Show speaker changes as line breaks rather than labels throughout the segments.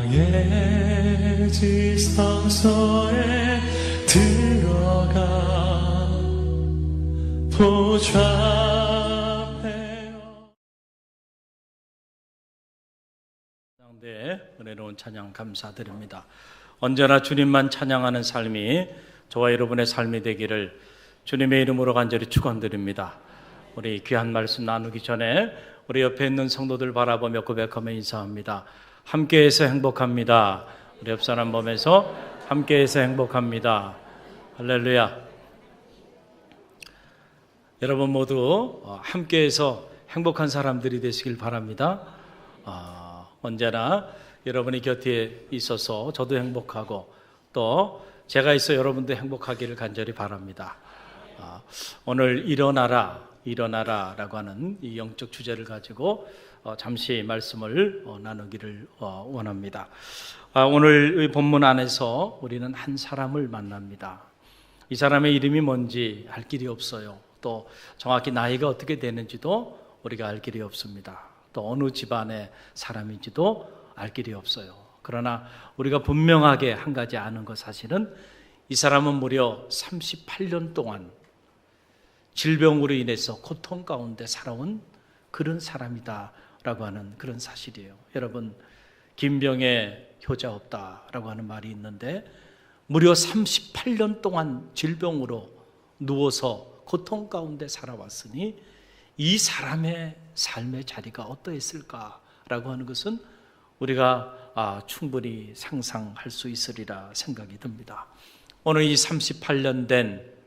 나의 지성소에 들어가 보좌하며.
네, 은혜로운 찬양 감사드립니다. 언제나 주님만 찬양하는 삶이 저와 여러분의 삶이 되기를 주님의 이름으로 간절히 축원드립니다. 우리 귀한 말씀 나누기 전에 우리 옆에 있는 성도들 바라보며 고백하며 인사합니다. 함께해서 행복합니다. 우리 옆 사람 보면서 함께해서 행복합니다. 할렐루야. 여러분 모두 함께해서 행복한 사람들이 되시길 바랍니다. 언제나 여러분이 곁에 있어서 저도 행복하고 또 제가 있어 여러분도 행복하기를 간절히 바랍니다. 오늘 일어나라라고 하는 이 영적 주제를 가지고 잠시 말씀을 나누기를 원합니다. 오늘 본문 안에서 우리는 한 사람을 만납니다. 이 사람의 이름이 뭔지 알 길이 없어요. 또 정확히 나이가 어떻게 되는지도 우리가 알 길이 없습니다. 또 어느 집안의 사람인지도 알 길이 없어요. 그러나 우리가 분명하게 한 가지 아는 것 사실은 이 사람은 무려 38년 동안 질병으로 인해서 고통 가운데 살아온 그런 사람이다라고 하는 그런 사실이에요. 여러분, 김병에 효자 없다라고 하는 말이 있는데 무려 38년 동안 질병으로 누워서 고통 가운데 살아왔으니 이 사람의 삶의 자리가 어떠했을까라고 하는 것은 우리가 충분히 상상할 수 있으리라 생각이 듭니다. 오늘 이 38년 된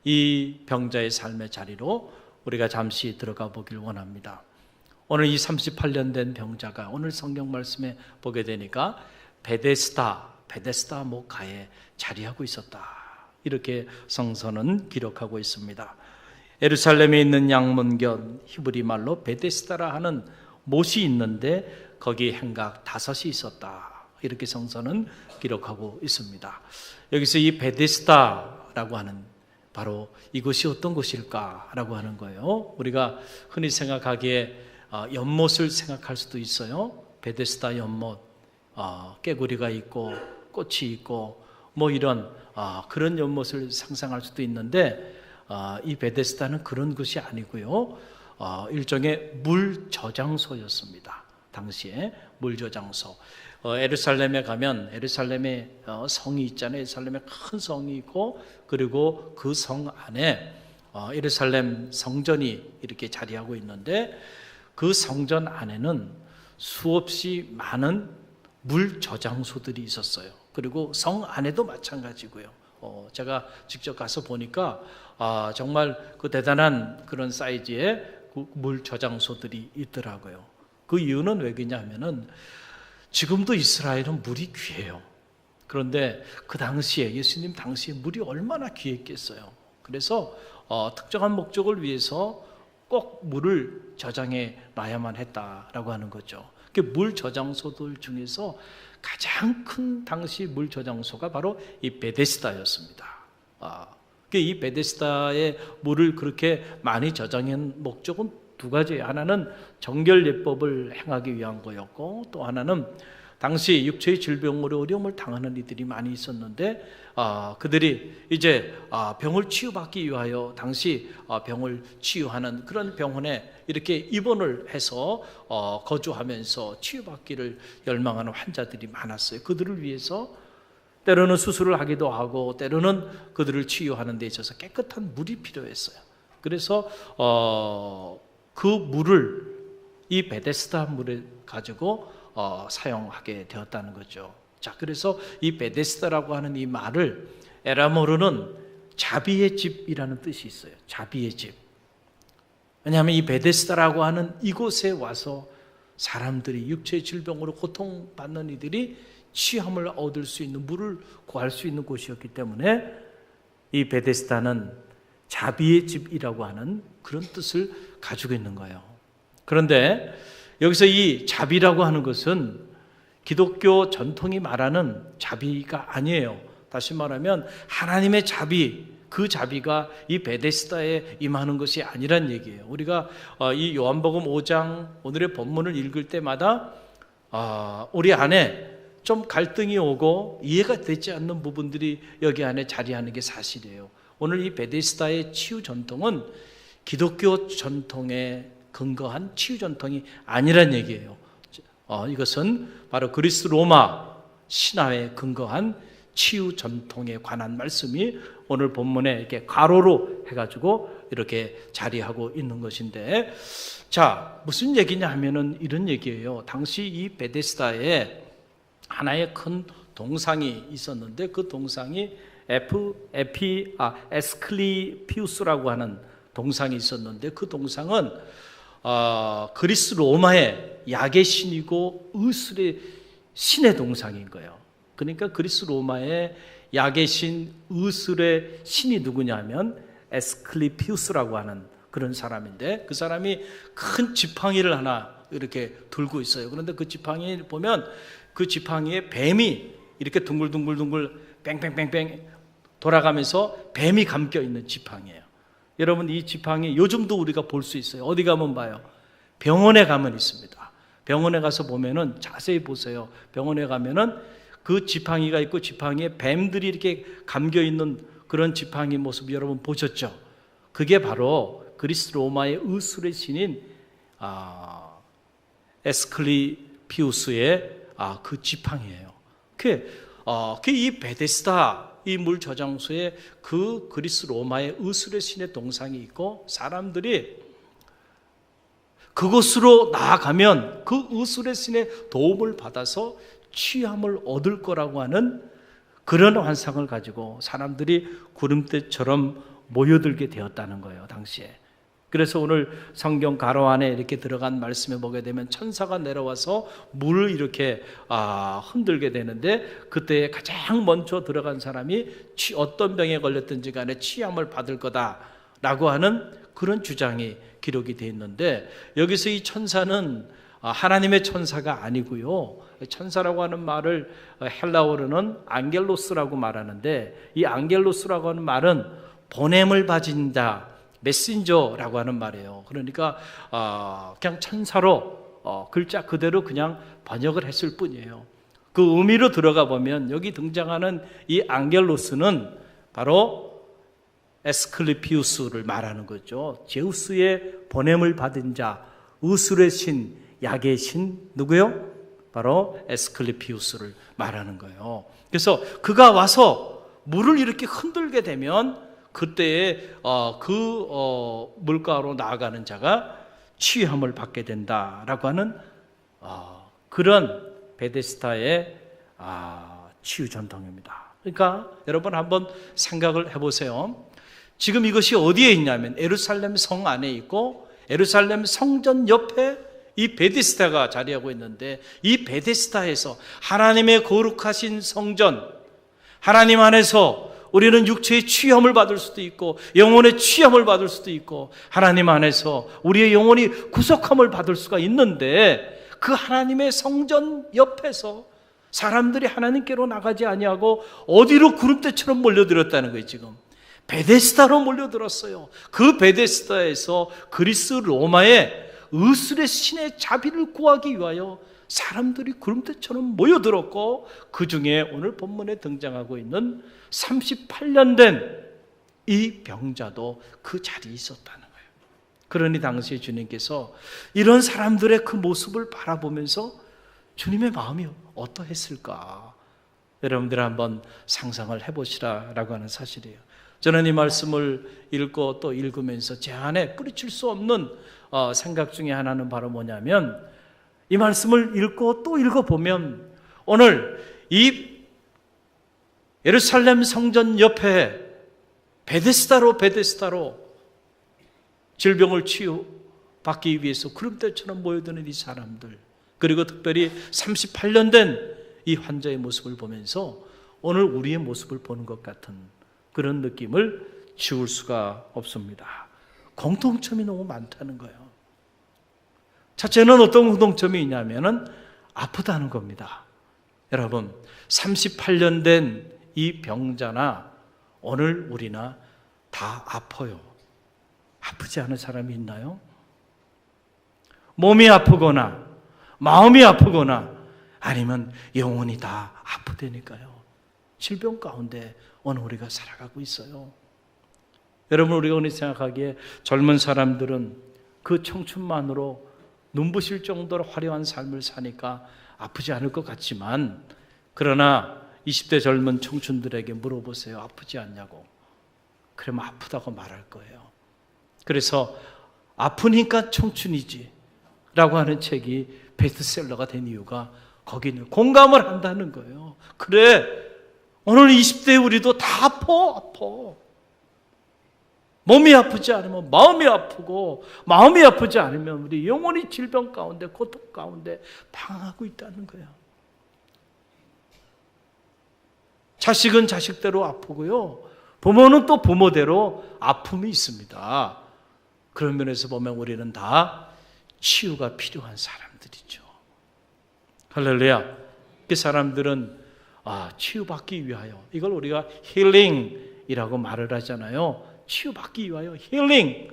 이 병자의 삶의 자리로 우리가 잠시 들어가 보길 원합니다. 오늘 이 38년 된 병자가 오늘 성경 말씀에 보게 되니까 베데스다 목가에 자리하고 있었다. 이렇게 성서는 기록하고 있습니다. 예루살렘에 있는 양문견 히브리 말로 베데스다라 하는 못이 있는데 거기 행각 5이 있었다. 이렇게 성서는 기록하고 있습니다. 여기서 이 베데스다라고 하는 바로 이곳이 어떤 곳일까라고 하는 거예요. 우리가 흔히 생각하기에 연못을 생각할 수도 있어요. 베데스다 연못, 깨구리가 있고 꽃이 있고 뭐 이런 그런 연못을 상상할 수도 있는데 이 베데스다는 그런 곳이 아니고요. 일종의 물 저장소였습니다. 당시에 물 저장소. 예루살렘에 가면 예루살렘에 성이 있잖아요. 예루살렘에 큰 성이 있고 그리고 그 성 안에 예루살렘 성전이 이렇게 자리하고 있는데 그 성전 안에는 수없이 많은 물 저장소들이 있었어요. 그리고 성 안에도 마찬가지고요. 제가 직접 가서 보니까 정말 그 대단한 그런 사이즈의 물 저장소들이 있더라고요. 그 이유는 왜 그러냐면은 지금도 이스라엘은 물이 귀해요. 그런데 그 당시에 예수님 당시에 물이 얼마나 귀했겠어요. 그래서 특정한 목적을 위해서 꼭 물을 저장해 놔야만 했다라고 하는 거죠. 물 저장소들 중에서 가장 큰 당시 물 저장소가 바로 이 베데스다였습니다. 이 베데스다의 물을 그렇게 많이 저장한 목적은 2가지. 하나는 정결 예법을 행하기 위한 거였고 또 하나는 당시 육체의 질병으로 어려움을 당하는 이들이 많이 있었는데 그들이 이제 병을 치유받기 위하여 당시 병을 치유하는 그런 병원에 이렇게 입원을 해서 거주하면서 치유받기를 열망하는 환자들이 많았어요. 그들을 위해서 때로는 수술을 하기도 하고 때로는 그들을 치유하는 데 있어서 깨끗한 물이 필요했어요. 그래서 그 물을 이 베데스다 물을 가지고 사용하게 되었다는 거죠. 자, 그래서 이 베데스다라고 하는 이 말을 에라모로는 자비의 집이라는 뜻이 있어요. 자비의 집. 왜냐하면 이 베데스다라고 하는 이곳에 와서 사람들이 육체의 질병으로 고통받는 이들이 치유함을 얻을 수 있는 물을 구할 수 있는 곳이었기 때문에 이 베데스다는 자비의 집이라고 하는 그런 뜻을 가지고 있는 거예요. 그런데 여기서 이 자비라고 하는 것은 기독교 전통이 말하는 자비가 아니에요. 다시 말하면 하나님의 자비, 그 자비가 이 베데스다에 임하는 것이 아니란 얘기예요. 우리가 이 요한복음 5장 오늘의 본문을 읽을 때마다 우리 안에 좀 갈등이 오고 이해가 되지 않는 부분들이 여기 안에 자리하는 게 사실이에요. 오늘 이 베데스다의 치유 전통은 기독교 전통에 근거한 치유 전통이 아니란 얘기예요. 이것은 바로 그리스 로마 신화에 근거한 치유 전통에 관한 말씀이 오늘 본문에 이렇게 가로로 해가지고 이렇게 자리하고 있는 것인데, 자, 무슨 얘기냐 하면은 이런 얘기예요. 당시 이 베데스다에 하나의 큰 동상이 있었는데 그 동상이 에스클리피우스라고 하는 동상이 있었는데 그 동상은 그리스 로마의 약의 신이고 의술의 신의 동상인 거예요. 그러니까 그리스 로마의 약의 신, 의술의 신이 누구냐면 에스클리피우스라고 하는 그런 사람인데, 그 사람이 큰 지팡이를 하나 이렇게 들고 있어요. 그런데 그 지팡이 보면 그 지팡이에 뱀이 이렇게 둥글둥글둥글 뺑뺑뺑뺑 돌아가면서 뱀이 감겨 있는 지팡이에요. 여러분, 이 지팡이 요즘도 우리가 볼 수 있어요. 어디 가면 봐요? 병원에 가면 있습니다. 병원에 가서 보면은 자세히 보세요. 병원에 가면은 그 지팡이가 있고 지팡이에 뱀들이 이렇게 감겨 있는 그런 지팡이 모습 여러분 보셨죠? 그게 바로 그리스 로마의 의술의 신인 에스클리피우스의 그 지팡이에요. 이 베데스다 이 물 저장소에 그 그리스 로마의 의술의 신의 동상이 있고, 사람들이 그곳으로 나아가면 그 의술의 신의 도움을 받아서 취함을 얻을 거라고 하는 그런 환상을 가지고 사람들이 구름대처럼 모여들게 되었다는 거예요, 당시에. 그래서 오늘 성경 가로 안에 이렇게 들어간 말씀에 보게 되면 천사가 내려와서 물을 이렇게 흔들게 되는데, 그때 가장 먼저 들어간 사람이 어떤 병에 걸렸든지 간에 취함을 받을 거다라고 하는 그런 주장이 기록이 되어 있는데, 여기서 이 천사는 하나님의 천사가 아니고요, 천사라고 하는 말을 헬라어로는 앙겔로스라고 말하는데, 이 앙겔로스라고 하는 말은 보냄을 받은 자, 메신저라고 하는 말이에요. 그러니까 그냥 천사로 글자 그대로 그냥 번역을 했을 뿐이에요. 그 의미로 들어가 보면 여기 등장하는 이 앙겔로스는 바로 에스클리피우스를 말하는 거죠. 제우스의 보냄을 받은 자, 의술의 신, 약의 신, 누구요? 바로 에스클리피우스를 말하는 거예요. 그래서 그가 와서 물을 이렇게 흔들게 되면 그때에 물가로 나아가는 자가 치유함을 받게 된다라고 하는 그런 베데스다의 치유 전통입니다. 그러니까 여러분 한번 생각을 해보세요. 지금 이것이 어디에 있냐면 예루살렘 성 안에 있고, 예루살렘 성전 옆에 이 베데스다가 자리하고 있는데, 이 베데스다에서 하나님의 거룩하신 성전, 하나님 안에서 우리는 육체의 취함을 받을 수도 있고 영혼의 취함을 받을 수도 있고, 하나님 안에서 우리의 영혼이 구속함을 받을 수가 있는데, 그 하나님의 성전 옆에서 사람들이 하나님께로 나가지 아니하고 어디로 구름대처럼 몰려들었다는 거예요. 지금 베데스다로 몰려들었어요. 그 베데스다에서 그리스 로마의 의술의 신의 자비를 구하기 위하여 사람들이 구름대처럼 모여들었고, 그 중에 오늘 본문에 등장하고 있는 38년 된 이 병자도 그 자리에 있었다는 거예요. 그러니 당시에 주님께서 이런 사람들의 그 모습을 바라보면서 주님의 마음이 어떠했을까? 여러분들 한번 상상을 해보시라라고 하는 사실이에요. 저는 이 말씀을 읽고 또 읽으면서 제 안에 뿌리칠 수 없는 생각 중에 하나는 바로 뭐냐면, 이 말씀을 읽고 또 읽어보면 오늘 이 예루살렘 성전 옆에 베데스다로 질병을 치유받기 위해서 구름대처럼 모여드는 이 사람들, 그리고 특별히 38년 된 이 환자의 모습을 보면서 오늘 우리의 모습을 보는 것 같은 그런 느낌을 지울 수가 없습니다. 공통점이 너무 많다는 거예요. 첫째는 어떤 공통점이 있냐면은 아프다는 겁니다. 여러분, 38년 된 이 병자나 오늘 우리나 다 아파요. 아프지 않은 사람이 있나요? 몸이 아프거나 마음이 아프거나 아니면 영원히 다 아프다니까요. 질병 가운데 오늘 우리가 살아가고 있어요. 여러분, 우리가 오늘 생각하기에 젊은 사람들은 그 청춘만으로 눈부실 정도로 화려한 삶을 사니까 아프지 않을 것 같지만, 그러나 20대 젊은 청춘들에게 물어보세요. 아프지 않냐고. 그러면 아프다고 말할 거예요. 그래서 아프니까 청춘이지 라고 하는 책이 베스트셀러가 된 이유가 거기는 공감을 한다는 거예요. 그래, 오늘 20대 우리도 다 아파. 몸이 아프지 않으면 마음이 아프고, 마음이 아프지 않으면 우리 영원히 질병 가운데, 고통 가운데 방황하고 있다는 거예요. 자식은 자식대로 아프고요, 부모는 또 부모대로 아픔이 있습니다. 그런 면에서 보면 우리는 다 치유가 필요한 사람들이죠. 할렐루야. 그 사람들은 치유받기 위하여, 이걸 우리가 힐링이라고 말을 하잖아요. 치유받기 위하여, 힐링.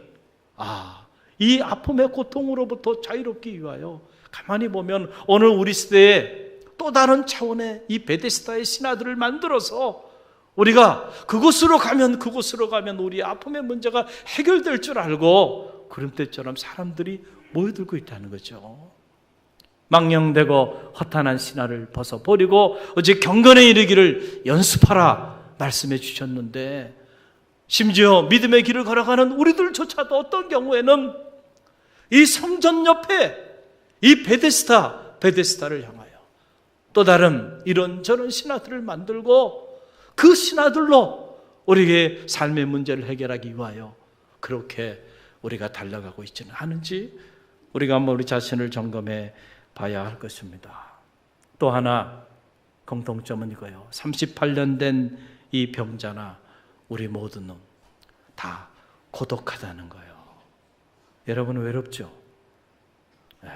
이 아픔의 고통으로부터 자유롭기 위하여. 가만히 보면 오늘 우리 시대에 또 다른 차원의 이 베데스다의 신화들을 만들어서 우리가 그곳으로 가면 우리 아픔의 문제가 해결될 줄 알고 구름대처럼 사람들이 모여들고 있다는 거죠. 망령되고 허탄한 신화를 벗어버리고 어제 경건에 이르기를 연습하라 말씀해 주셨는데, 심지어 믿음의 길을 걸어가는 우리들조차도 어떤 경우에는 이 성전 옆에 이 베데스다를 향하여 또 다른 이런저런 신화들을 만들고 그 신화들로 우리에게 삶의 문제를 해결하기 위하여 그렇게 우리가 달려가고 있지는 않은지 우리가 한번 우리 자신을 점검해 봐야 할 것입니다. 또 하나 공통점은 이거예요. 38년 된 이 병자나 우리 모두는 다 고독하다는 거예요. 여러분 외롭죠? 네.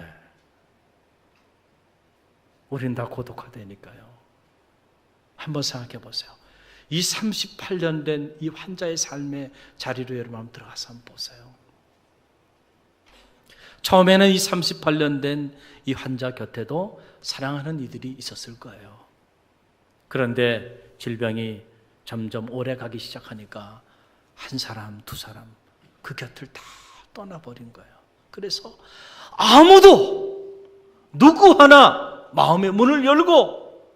우린 다 고독하다니까요. 한번 생각해 보세요. 이 38년 된 이 환자의 삶의 자리로 여러분 한번 들어가서 한번 보세요. 처음에는 이 38년 된 이 환자 곁에도 사랑하는 이들이 있었을 거예요. 그런데 질병이 점점 오래 가기 시작하니까 한 사람, 두 사람 그 곁을 다 떠나버린 거예요. 그래서 아무도 누구 하나 마음의 문을 열고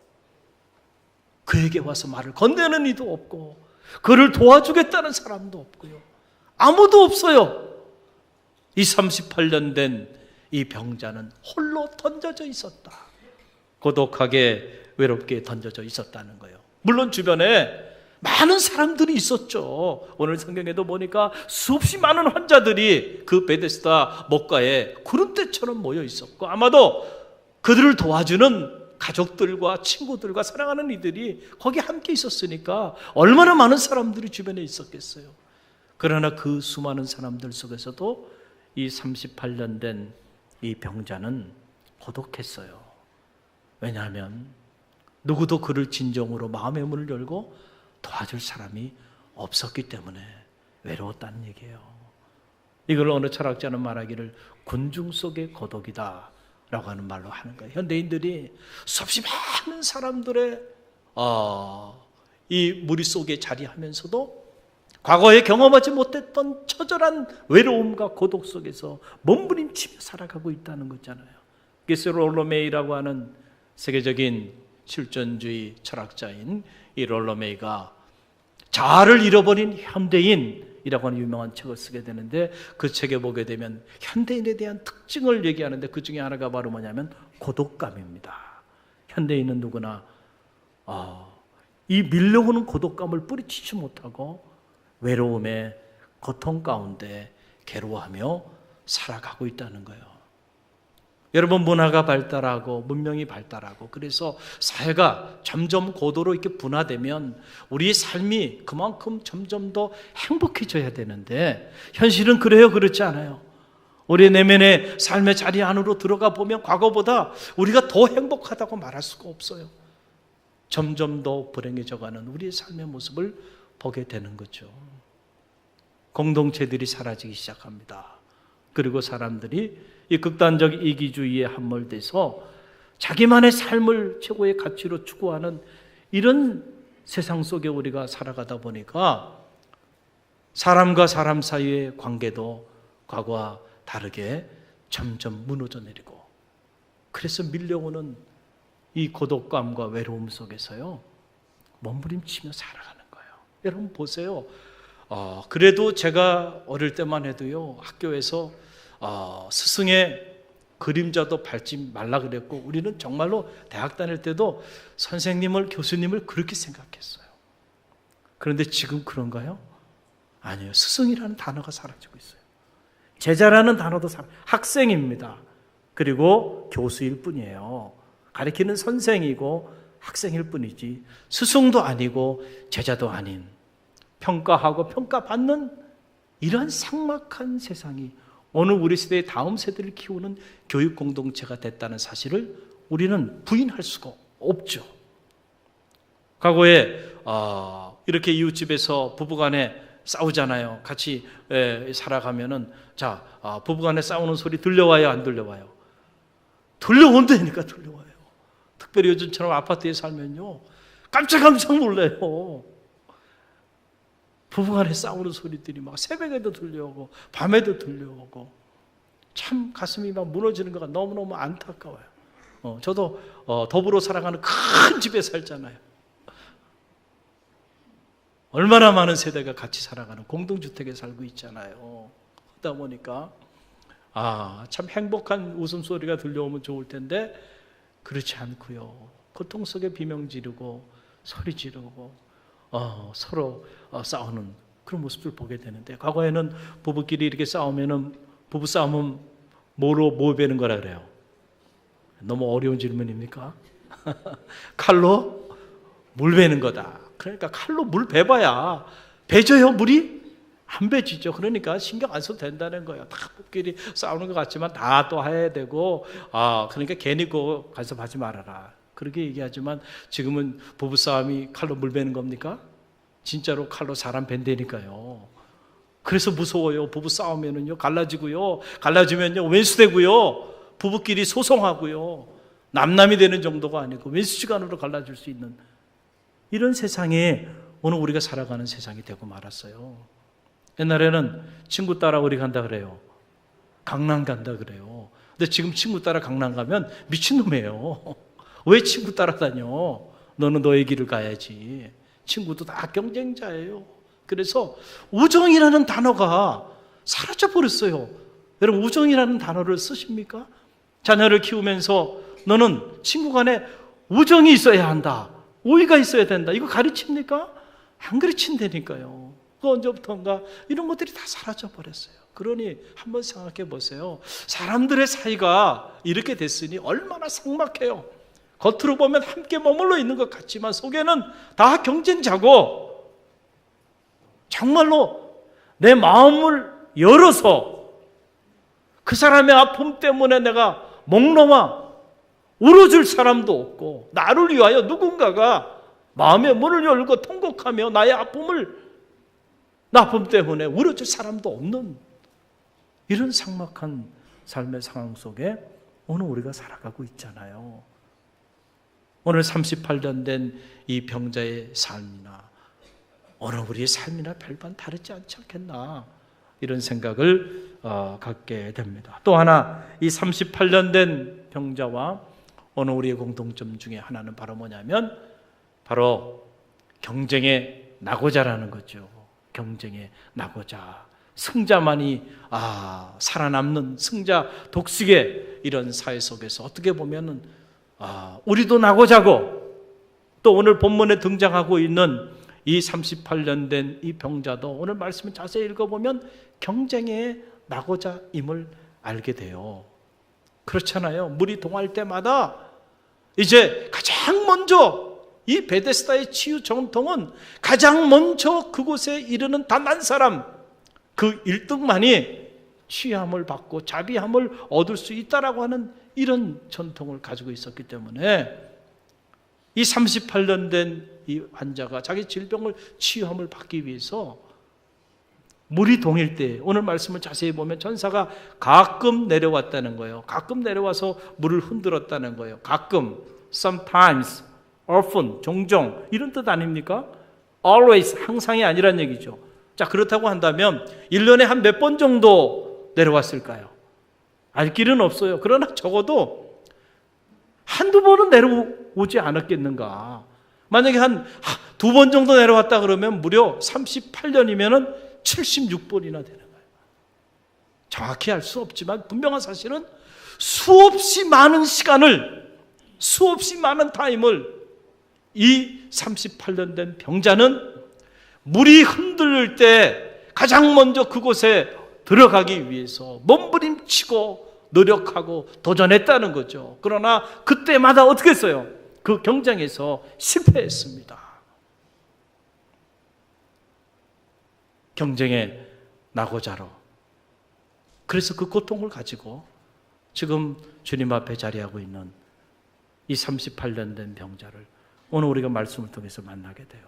그에게 와서 말을 건네는 이도 없고 그를 도와주겠다는 사람도 없고요. 아무도 없어요. 이 38년 된 이 병자는 홀로 던져져 있었다. 고독하게 외롭게 던져져 있었다는 거예요. 물론 주변에 많은 사람들이 있었죠. 오늘 성경에도 보니까 수없이 많은 환자들이 그 베데스다 목가에 구름대처럼 모여 있었고, 아마도 그들을 도와주는 가족들과 친구들과 사랑하는 이들이 거기 함께 있었으니까 얼마나 많은 사람들이 주변에 있었겠어요. 그러나 그 수많은 사람들 속에서도 이 38년 된 이 병자는 고독했어요. 왜냐하면 누구도 그를 진정으로 마음의 문을 열고 도와줄 사람이 없었기 때문에 외로웠다는 얘기예요. 이걸 어느 철학자는 말하기를 군중 속의 고독이다 라고 하는 말로 하는 거예요. 현대인들이 수없이 많은 사람들의 이 무리 속에 자리하면서도 과거에 경험하지 못했던 처절한 외로움과 고독 속에서 몸부림치며 살아가고 있다는 거잖아요. 그래서 롤로메이라고 하는 세계적인 실존주의 철학자인 이 롤로메이가 자아를 잃어버린 현대인이라고 하는 유명한 책을 쓰게 되는데, 그 책에 보게 되면 현대인에 대한 특징을 얘기하는데 그 중에 하나가 바로 뭐냐면 고독감입니다. 현대인은 누구나 이 밀려오는 고독감을 뿌리치지 못하고 외로움의 고통 가운데 괴로워하며 살아가고 있다는 거예요. 여러분, 문화가 발달하고 문명이 발달하고 그래서 사회가 점점 고도로 이렇게 분화되면 우리의 삶이 그만큼 점점 더 행복해져야 되는데 현실은 그래요? 그렇지 않아요? 우리의 내면의 삶의 자리 안으로 들어가 보면 과거보다 우리가 더 행복하다고 말할 수가 없어요. 점점 더 불행해져가는 우리의 삶의 모습을 보게 되는 거죠. 공동체들이 사라지기 시작합니다. 그리고 사람들이 이 극단적 이기주의에 함몰돼서 자기만의 삶을 최고의 가치로 추구하는 이런 세상 속에 우리가 살아가다 보니까 사람과 사람 사이의 관계도 과거와 다르게 점점 무너져 내리고, 그래서 밀려오는 이 고독감과 외로움 속에서요 몸부림치며 살아가는 거예요. 여러분 보세요. 그래도 제가 어릴 때만 해도요 학교에서 스승의 그림자도 밟지 말라 그랬고, 우리는 정말로 대학 다닐 때도 선생님을, 교수님을 그렇게 생각했어요. 그런데 지금 그런가요? 아니에요. 스승이라는 단어가 사라지고 있어요. 제자라는 단어도 학생입니다. 그리고 교수일 뿐이에요. 가르치는 선생이고 학생일 뿐이지 스승도 아니고 제자도 아닌, 평가하고 평가받는 이러한 삭막한 세상이 오늘 우리 세대의 다음 세대를 키우는 교육 공동체가 됐다는 사실을 우리는 부인할 수가 없죠. 과거에 이렇게 이웃집에서 부부간에 싸우잖아요. 같이 살아가면은 자, 부부간에 싸우는 소리 들려와요, 안 들려와요? 들려온다니까. 들려와요. 특별히 요즘처럼 아파트에 살면요 깜짝 놀라요. 부부간에 싸우는 소리들이 막 새벽에도 들려오고 밤에도 들려오고, 참 가슴이 막 무너지는 거가 너무너무 안타까워요. 저도 더불어 살아가는 큰 집에 살잖아요. 얼마나 많은 세대가 같이 살아가는 공동주택에 살고 있잖아요. 그러다 보니까 참 행복한 웃음소리가 들려오면 좋을 텐데 그렇지 않고요, 고통 속에 비명 지르고 소리 지르고 서로 싸우는 그런 모습을 보게 되는데, 과거에는 부부끼리 이렇게 싸우면은 부부 싸움은 뭐 베는 거라 그래요? 너무 어려운 질문입니까? 칼로 물 베는 거다. 그러니까 칼로 물 베봐야 베져요, 물이? 안 베지죠. 그러니까 신경 안 써도 된다는 거예요. 다 부부끼리 싸우는 것 같지만 다 또 해야 되고, 그러니까 괜히 그거 간섭하지 말아라. 그렇게 얘기하지만 지금은 부부싸움이 칼로 물 베는 겁니까? 진짜로 칼로 사람 벤다니까요. 그래서 무서워요. 부부싸우면은요 갈라지고요, 갈라지면요 왼수되고요, 부부끼리 소송하고요, 남남이 되는 정도가 아니고 왼수시간으로 갈라질 수 있는 이런 세상에 오늘 우리가 살아가는 세상이 되고 말았어요. 옛날에는 친구 따라 어디 간다 그래요? 강남 간다 그래요. 근데 지금 친구 따라 강남 가면 미친놈이에요. 왜 친구 따라다녀? 너는 너의 길을 가야지. 친구도 다 경쟁자예요. 그래서 우정이라는 단어가 사라져버렸어요. 여러분 우정이라는 단어를 쓰십니까? 자녀를 키우면서 너는 친구 간에 우정이 있어야 한다, 우애가 있어야 된다, 이거 가르칩니까? 안 가르친다니까요. 그 언제부턴가 이런 것들이 다 사라져버렸어요. 그러니 한번 생각해 보세요. 사람들의 사이가 이렇게 됐으니 얼마나 삭막해요. 겉으로 보면 함께 머물러 있는 것 같지만 속에는 다 경쟁자고, 정말로 내 마음을 열어서 그 사람의 아픔 때문에 내가 목 놓아 울어줄 사람도 없고, 나를 위하여 누군가가 마음의 문을 열고 통곡하며 나의 아픔 때문에 울어줄 사람도 없는 이런 삭막한 삶의 상황 속에 오늘 우리가 살아가고 있잖아요. 오늘 38년 된 이 병자의 삶이나 오늘 우리의 삶이나 별반 다르지 않지 않겠나, 이런 생각을 갖게 됩니다. 또 하나, 이 38년 된 병자와 오늘 우리의 공통점 중에 하나는 바로 뭐냐면 바로 경쟁의 낙오자라는 거죠. 경쟁의 낙오자, 승자만이 살아남는 승자 독식의 이런 사회 속에서 어떻게 보면은 우리도 낙오자고, 또 오늘 본문에 등장하고 있는 이 38년 된 이 병자도 오늘 말씀을 자세히 읽어보면 경쟁의 낙오자임을 알게 돼요. 그렇잖아요. 물이 동할 때마다 이제 가장 먼저 이 베데스다의 치유 전통은 가장 먼저 그곳에 이르는 단 한 사람, 그 1등만이 취함을 받고 자비함을 얻을 수 있다라고 하는 이런 전통을 가지고 있었기 때문에 이 38년 된 이 환자가 자기 질병을 치유함을 받기 위해서 물이 동일 때, 오늘 말씀을 자세히 보면 천사가 가끔 내려왔다는 거예요. 가끔 내려와서 물을 흔들었다는 거예요. 가끔, sometimes, often, 종종 이런 뜻 아닙니까? always, 항상이 아니란 얘기죠. 자, 그렇다고 한다면 1년에 한 몇 번 정도 내려왔을까요? 알 길은 없어요. 그러나 적어도 한두 번은 내려오지 않았겠는가. 만약에 한 두 번 정도 내려왔다 그러면 무려 38년이면 76번이나 되는 거예요. 정확히 알 수 없지만 분명한 사실은 수없이 많은 시간을, 수없이 많은 타임을 이 38년 된 병자는 물이 흔들릴 때 가장 먼저 그곳에 들어가기 위해서 몸부림치고 노력하고 도전했다는 거죠. 그러나 그때마다 어떻게 했어요? 그 경쟁에서 실패했습니다. 경쟁의 낙오자로. 그래서 그 고통을 가지고 지금 주님 앞에 자리하고 있는 이 38년 된 병자를 오늘 우리가 말씀을 통해서 만나게 돼요.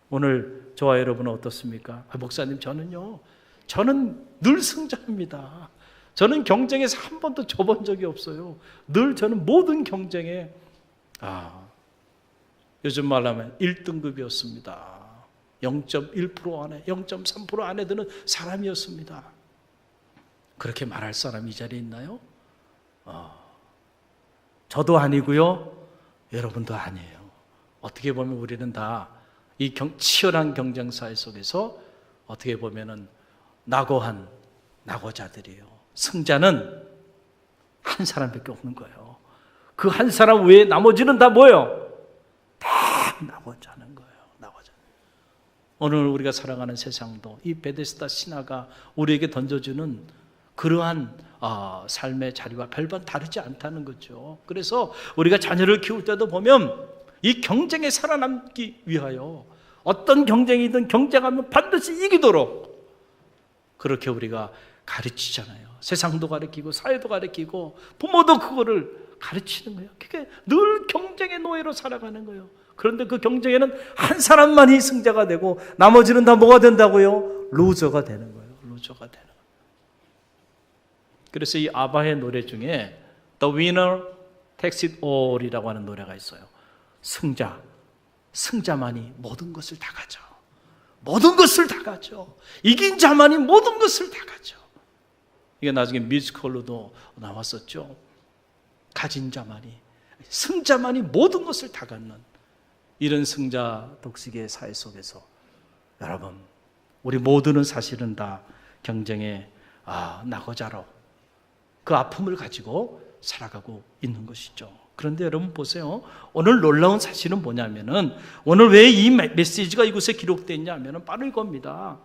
오늘 저와 여러분은 어떻습니까? 목사님, 저는 늘 승자입니다. 저는 경쟁에서 한 번도 져본 적이 없어요. 늘 저는 모든 경쟁에 요즘 말하면 1등급이었습니다. 0.1% 안에, 0.3% 안에 드는 사람이었습니다. 그렇게 말할 사람이 이 자리에 있나요? 저도 아니고요, 여러분도 아니에요. 어떻게 보면 우리는 다 이 치열한 경쟁사회 속에서 어떻게 보면은 낙오자들이에요. 승자는 한 사람밖에 없는 거예요. 그 한 사람 외에 나머지는 다 뭐예요? 다 낙오자는 거예요. 낙오자. 오늘 우리가 살아가는 세상도 이 베데스다 신화가 우리에게 던져주는 그러한 삶의 자리와 별반 다르지 않다는 거죠. 그래서 우리가 자녀를 키울 때도 보면 이 경쟁에 살아남기 위하여 어떤 경쟁이든 경쟁하면 반드시 이기도록 그렇게 우리가 가르치잖아요. 세상도 가르치고 사회도 가르치고 부모도 그거를 가르치는 거예요. 그게 늘 경쟁의 노예로 살아가는 거예요. 그런데 그 경쟁에는 한 사람만이 승자가 되고 나머지는 다 뭐가 된다고요? 루저가 되는 거예요. 루저가 되는 거예요. 그래서 이 아바의 노래 중에 The Winner Takes It All이라고 하는 노래가 있어요. 승자만이 모든 것을 다 가져. 모든 것을 다 가져. 이긴 자만이 모든 것을 다 가져. 이게 나중에 뮤지컬로도 나왔었죠. 가진 자만이, 승자만이 모든 것을 다 갖는 이런 승자 독식의 사회 속에서 여러분, 우리 모두는 사실은 다 경쟁의 낙오자로 그 아픔을 가지고 살아가고 있는 것이죠. 그런데 여러분 보세요. 오늘 놀라운 사실은 뭐냐면은, 오늘 왜 이 메시지가 이곳에 기록되어 있냐면은 바로 이겁니다.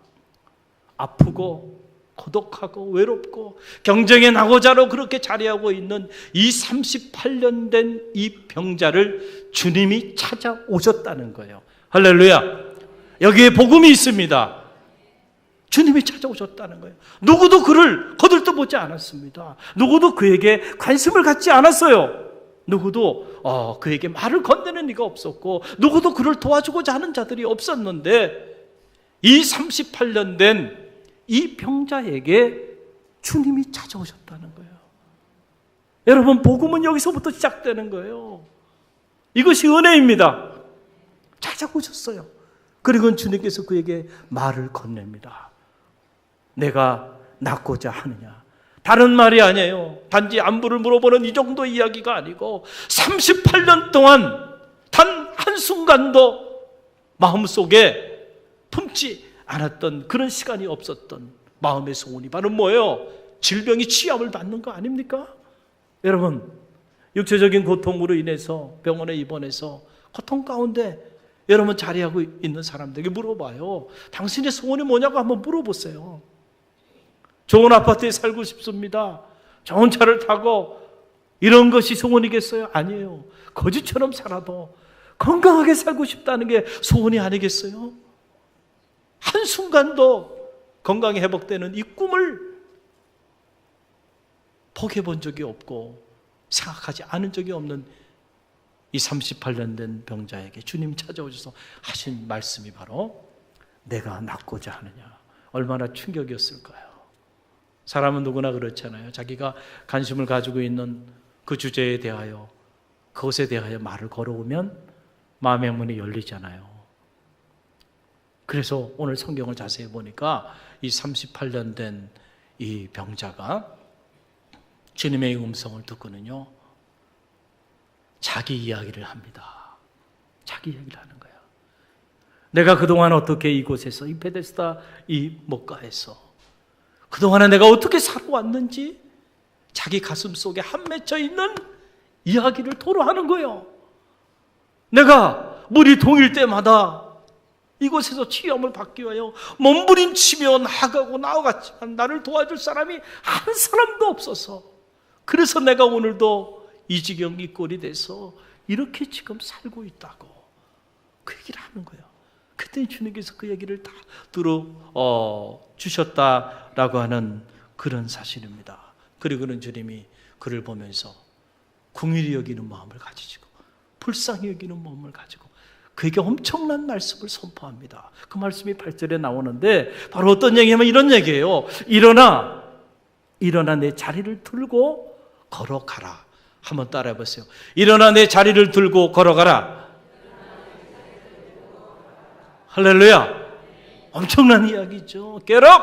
아프고 고독하고 외롭고 경쟁의 낙오자로 그렇게 자리하고 있는 이 38년 된 이 병자를 주님이 찾아오셨다는 거예요. 할렐루야. 여기에 복음이 있습니다. 주님이 찾아오셨다는 거예요. 누구도 그를 거들떠보지 않았습니다. 누구도 그에게 관심을 갖지 않았어요. 누구도 그에게 말을 건네는 이가 없었고, 누구도 그를 도와주고자 하는 자들이 없었는데, 이 38년 된 이 병자에게 주님이 찾아오셨다는 거예요. 여러분, 복음은 여기서부터 시작되는 거예요. 이것이 은혜입니다. 찾아오셨어요. 그리고 주님께서 그에게 말을 건넵니다. 내가 낫고자 하느냐. 다른 말이 아니에요. 단지 안부를 물어보는 이 정도 이야기가 아니고 38년 동안 단 한순간도 마음속에 품지 않았던, 그런 시간이 없었던 마음의 소원이 바로 뭐예요? 질병이 치유를 받는 거 아닙니까? 여러분, 육체적인 고통으로 인해서 병원에 입원해서 고통 가운데 여러분 자리하고 있는 사람들에게 물어봐요. 당신의 소원이 뭐냐고 한번 물어보세요. 좋은 아파트에 살고 싶습니다. 좋은 차를 타고, 이런 것이 소원이겠어요? 아니에요. 거지처럼 살아도 건강하게 살고 싶다는 게 소원이 아니겠어요? 한순간도 건강이 회복되는 이 꿈을 포기해 본 적이 없고 생각하지 않은 적이 없는 이 38년 된 병자에게 주님 찾아오셔서 하신 말씀이 바로 내가 낫고자 하느냐. 얼마나 충격이었을까요? 사람은 누구나 그렇잖아요. 자기가 관심을 가지고 있는 그 주제에 대하여, 그것에 대하여 말을 걸어오면 마음의 문이 열리잖아요. 그래서 오늘 성경을 자세히 보니까 이 38년 된 이 병자가 주님의 음성을 듣고는요, 자기 이야기를 합니다. 자기 이야기를 하는 거예요. 내가 그동안 어떻게 이곳에서, 이 베데스다 이 목가에서 그동안에 내가 어떻게 살아왔는지 자기 가슴 속에 한 맺혀 있는 이야기를 토로하는 거예요. 내가 물이 동일 때마다 이곳에서 치유함을 받기 위하여 몸부림치며 나아가고 나아갔지만 나를 도와줄 사람이 한 사람도 없어서, 그래서 내가 오늘도 이 지경 이 꼴이 돼서 이렇게 지금 살고 있다고 그 얘기를 하는 거예요. 그때 주님께서 그 얘기를 다 주셨다라고 하는 그런 사실입니다. 그리고는 주님이 그를 보면서 긍휼히 여기는 마음을 가지시고 불쌍히 여기는 마음을 가지고 그에게 엄청난 말씀을 선포합니다. 그 말씀이 8절에 나오는데 바로 어떤 얘기냐면 이런 얘기예요. 일어나 내 자리를 들고 걸어가라. 한번 따라해 보세요. 일어나 내 자리를 들고 걸어가라. 할렐루야. 엄청난 이야기죠. Get up!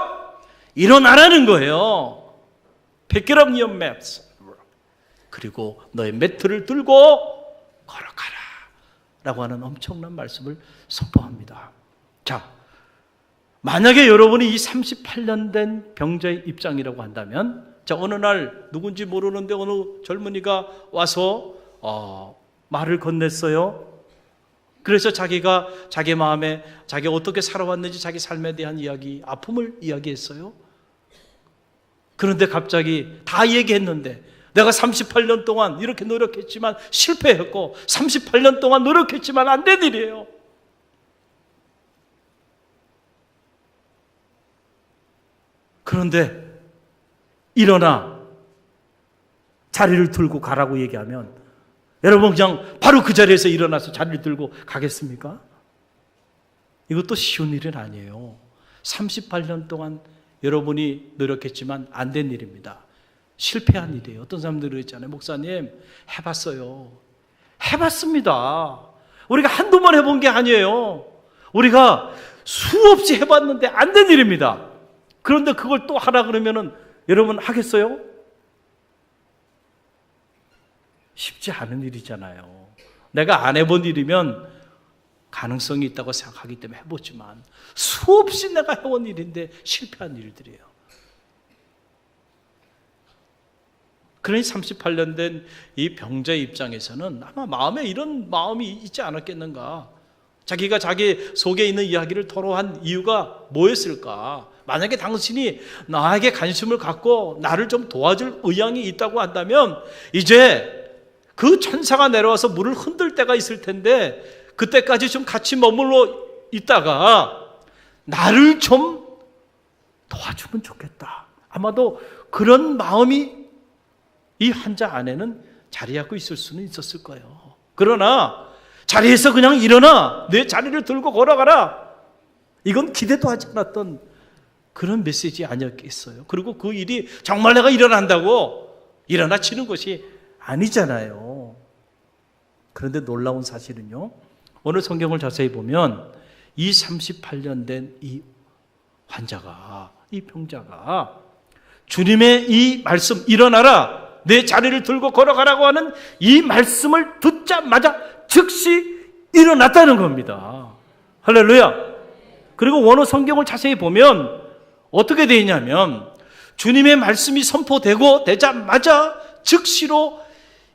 일어나라는 거예요. Pick it up your mats. 그리고 너의 매트를 들고 걸어가라 라고 하는 엄청난 말씀을 선포합니다. 자, 만약에 여러분이 이 38년 된 병자의 입장이라고 한다면, 자, 어느 날 누군지 모르는데 어느 젊은이가 와서 말을 건넸어요. 그래서 자기가 자기 마음에 자기가 어떻게 살아왔는지 자기 삶에 대한 이야기, 아픔을 이야기했어요. 그런데 갑자기 다 얘기했는데 내가 38년 동안 이렇게 노력했지만 실패했고 38년 동안 노력했지만 안 된 일이에요. 그런데 일어나 자리를 들고 가라고 얘기하면 여러분 그냥 바로 그 자리에서 일어나서 자리를 들고 가겠습니까? 이것도 쉬운 일은 아니에요. 38년 동안 여러분이 노력했지만 안 된 일입니다. 실패한 일이에요. 어떤 사람들이 그랬잖아요. 목사님, 해봤어요. 해봤습니다. 우리가 한두 번 해본 게 아니에요. 우리가 수없이 해봤는데 안 된 일입니다. 그런데 그걸 또 하라 그러면은 여러분 하겠어요? 쉽지 않은 일이잖아요. 내가 안 해본 일이면 가능성이 있다고 생각하기 때문에 해보지만 수없이 내가 해온 일인데 실패한 일들이에요. 그러니 38년 된 이 병자의 입장에서는 아마 마음에 이런 마음이 있지 않았겠는가. 자기가 자기 속에 있는 이야기를 토로한 이유가 뭐였을까. 만약에 당신이 나에게 관심을 갖고 나를 좀 도와줄 의향이 있다고 한다면 이제 그 천사가 내려와서 물을 흔들 때가 있을 텐데 그때까지 좀 같이 머물러 있다가 나를 좀 도와주면 좋겠다. 아마도 그런 마음이 이 환자 안에는 자리 잡고 있을 수는 있었을 거예요. 그러나 자리에서 그냥 일어나 내 자리를 들고 걸어가라. 이건 기대도 하지 않았던 그런 메시지 아니었겠어요. 그리고 그 일이 정말 내가 일어난다고 일어나치는 것이 아니잖아요. 그런데 놀라운 사실은요. 오늘 성경을 자세히 보면 이 38년 된 이 환자가, 이 병자가 주님의 이 말씀 일어나라 내 자리를 들고 걸어가라고 하는 이 말씀을 듣자마자 즉시 일어났다는 겁니다. 할렐루야. 그리고 원어 성경을 자세히 보면 어떻게 되어 있냐면 주님의 말씀이 선포되고 되자마자 즉시로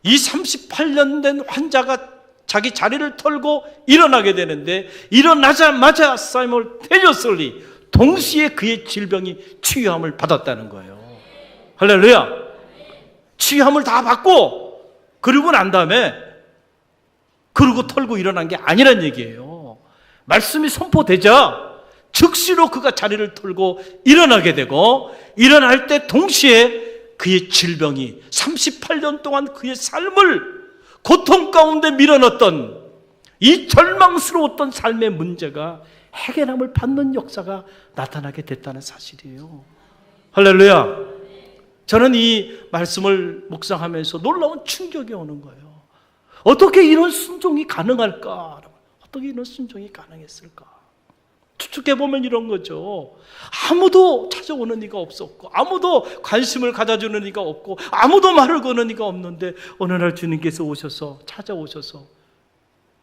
이 38년 된 환자가 자기 자리를 털고 일어나게 되는데 일어나자마자 사이멀테니어슬리 동시에 그의 질병이 치유함을 받았다는 거예요. 할렐루야. 치유함을 다 받고 그러고 난 다음에 그러고 털고 일어난 게 아니란 얘기예요. 말씀이 선포되자 즉시로 그가 자리를 털고 일어나게 되고 일어날 때 동시에 그의 질병이 38년 동안 그의 삶을 고통 가운데 밀어넣었던 이 절망스러웠던 삶의 문제가 해결함을 받는 역사가 나타나게 됐다는 사실이에요. 할렐루야. 저는 이 말씀을 묵상하면서 놀라운 충격이 오는 거예요. 어떻게 이런 순종이 가능할까? 어떻게 이런 순종이 가능했을까? 추측해보면 이런 거죠. 아무도 찾아오는 이가 없었고, 아무도 관심을 가져주는 이가 없고, 아무도 말을 거는 이가 없는데 어느 날 주님께서 찾아오셔서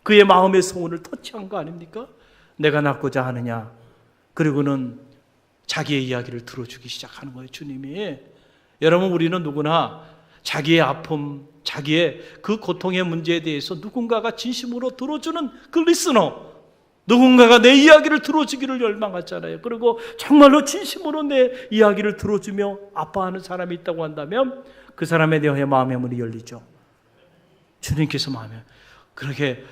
그의 마음의 소원을 터치한 거 아닙니까? 내가 낳고자 하느냐? 그리고는 자기의 이야기를 들어주기 시작하는 거예요, 주님이. 여러분, 우리는 누구나 자기의 아픔, 자기의 그 고통의 문제에 대해서 누군가가 진심으로 들어주는 그 리스너, 누군가가 내 이야기를 들어주기를 열망하잖아요. 그리고 정말로 진심으로 내 이야기를 들어주며 아파하는 사람이 있다고 한다면 그 사람에 대해 마음의 문이 열리죠. 주님께서 그렇게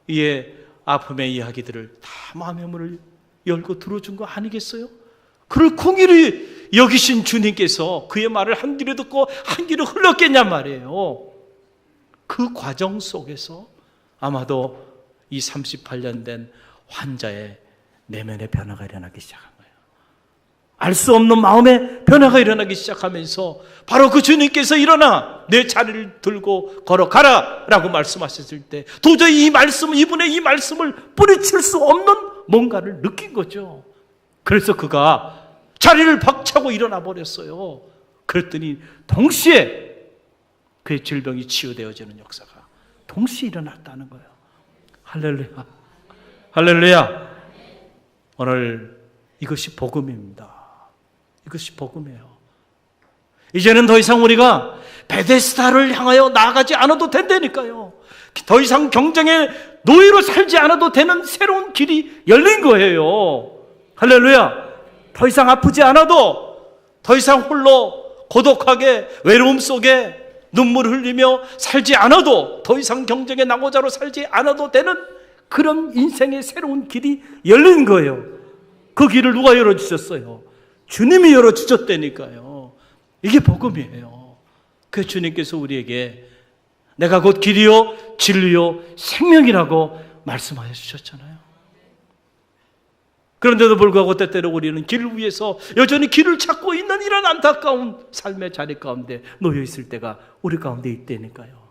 이의 아픔의 이야기들을 다 마음의 문을 열고 들어준 거 아니겠어요? 그를 궁일이 여기신 주님께서 그의 말을 한 귀로 듣고 한 귀로 흘렀겠냐 말이에요. 그 과정 속에서 아마도 이 38년 된 환자의 내면의 변화가 일어나기 시작한 거예요. 알 수 없는 마음의 변화가 일어나기 시작하면서 바로 그 주님께서 일어나 내 자리를 들고 걸어가라 라고 말씀하셨을 때 도저히 이분의 이 말씀을 뿌리칠 수 없는 뭔가를 느낀 거죠. 그래서 그가 자리를 박차고 일어나 버렸어요. 그랬더니 동시에 그의 질병이 치유되어지는 역사가 동시에 일어났다는 거예요. 할렐루야. 할렐루야. 오늘 이것이 복음입니다. 이것이 복음이에요. 이제는 더 이상 우리가 베데스다를 향하여 나아가지 않아도 된다니까요. 더 이상 경쟁의 노예로 살지 않아도 되는 새로운 길이 열린 거예요. 할렐루야. 더 이상 아프지 않아도, 더 이상 홀로 고독하게 외로움 속에 눈물을 흘리며 살지 않아도, 더 이상 경쟁의 낙오자로 살지 않아도 되는 그런 인생의 새로운 길이 열린 거예요. 그 길을 누가 열어주셨어요? 주님이 열어주셨다니까요. 이게 복음이에요. 그 주님께서 우리에게 내가 곧 길이요 진리요 생명이라고 말씀하여 주셨잖아요. 그런데도 불구하고 때때로 우리는 길을 위해서 여전히 길을 찾고 있는 이런 안타까운 삶의 자리 가운데 놓여 있을 때가 우리 가운데 있다니까요.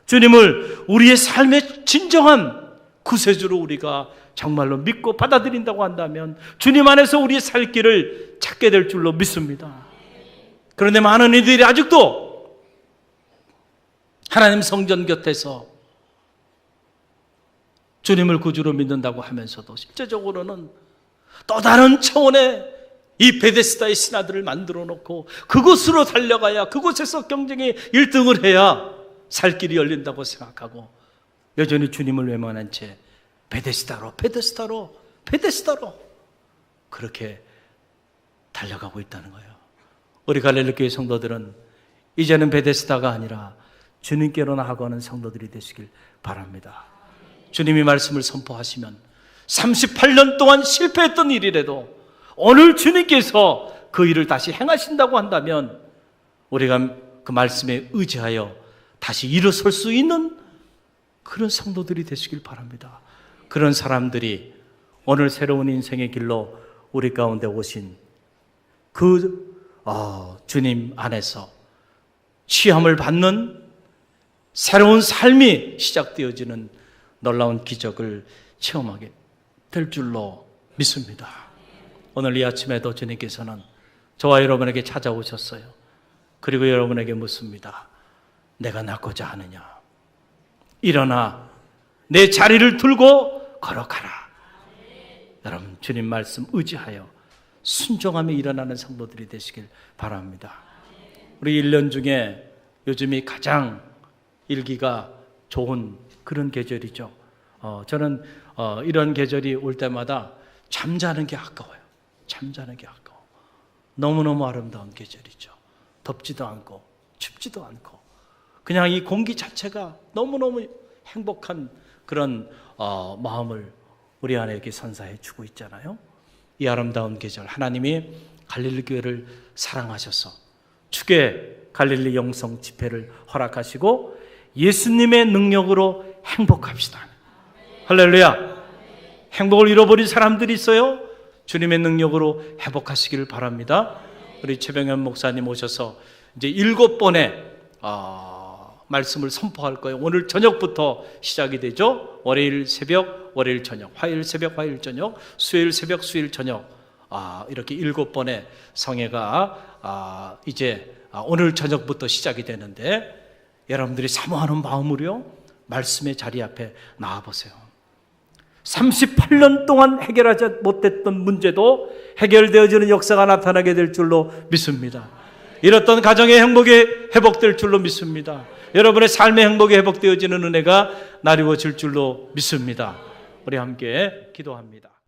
주님을 우리의 삶의 진정한 구세주로 우리가 정말로 믿고 받아들인다고 한다면 주님 안에서 우리의 살 길을 찾게 될 줄로 믿습니다. 그런데 많은 이들이 아직도 하나님 성전 곁에서 주님을 구주로 믿는다고 하면서도 실제적으로는 또 다른 차원의 이 베데스다의 신하들을 만들어 놓고 그곳으로 달려가야, 그곳에서 경쟁에 1등을 해야 살 길이 열린다고 생각하고 여전히 주님을 외면한 채 베데스다로 그렇게 달려가고 있다는 거예요. 우리 갈릴리 교회 성도들은 이제는 베데스다가 아니라 주님께로 나아가는 성도들이 되시길 바랍니다. 주님이 말씀을 선포하시면 38년 동안 실패했던 일이라도 오늘 주님께서 그 일을 다시 행하신다고 한다면 우리가 그 말씀에 의지하여 다시 일어설 수 있는 그런 성도들이 되시길 바랍니다. 그런 사람들이 오늘 새로운 인생의 길로 우리 가운데 오신 그 주님 안에서 취함을 받는 새로운 삶이 시작되어지는 놀라운 기적을 체험하게 될 줄로 믿습니다. 오늘 이 아침에도 주님께서는 저와 여러분에게 찾아오셨어요. 그리고 여러분에게 묻습니다. 내가 낳고자 하느냐? 일어나 내 자리를 들고 걸어가라. 여러분, 주님 말씀 의지하여 순종하며 일어나는 성도들이 되시길 바랍니다. 우리 1년 중에 요즘이 가장 일기가 좋은 그런 계절이죠. 저는 이런 계절이 올 때마다 잠자는 게 아까워요. 잠자는 게 아까워. 너무너무 아름다운 계절이죠. 덥지도 않고 춥지도 않고 그냥 이 공기 자체가 너무너무 행복한 그런 마음을 우리 안에게 선사해 주고 있잖아요. 이 아름다운 계절, 하나님이 갈릴리 교회를 사랑하셔서 축의 갈릴리 영성 집회를 허락하시고 예수님의 능력으로 행복합시다. 할렐루야. 행복을 잃어버린 사람들이 있어요. 주님의 능력으로 회복하시기를 바랍니다. 우리 최병현 목사님 오셔서 이제 7번의 말씀을 선포할 거예요. 오늘 저녁부터 시작이 되죠. 월요일 새벽, 월요일 저녁, 화요일 새벽, 화요일 저녁, 수요일 새벽, 수요일 저녁. 이렇게 7번의 성회가 이제 오늘 저녁부터 시작이 되는데, 여러분들이 사모하는 마음으로요, 말씀의 자리 앞에 나와보세요. 38년 동안 해결하지 못했던 문제도 해결되어지는 역사가 나타나게 될 줄로 믿습니다. 잃었던 가정의 행복이 회복될 줄로 믿습니다. 여러분의 삶의 행복이 회복되어지는 은혜가 나리워질 줄로 믿습니다. 우리 함께 기도합니다.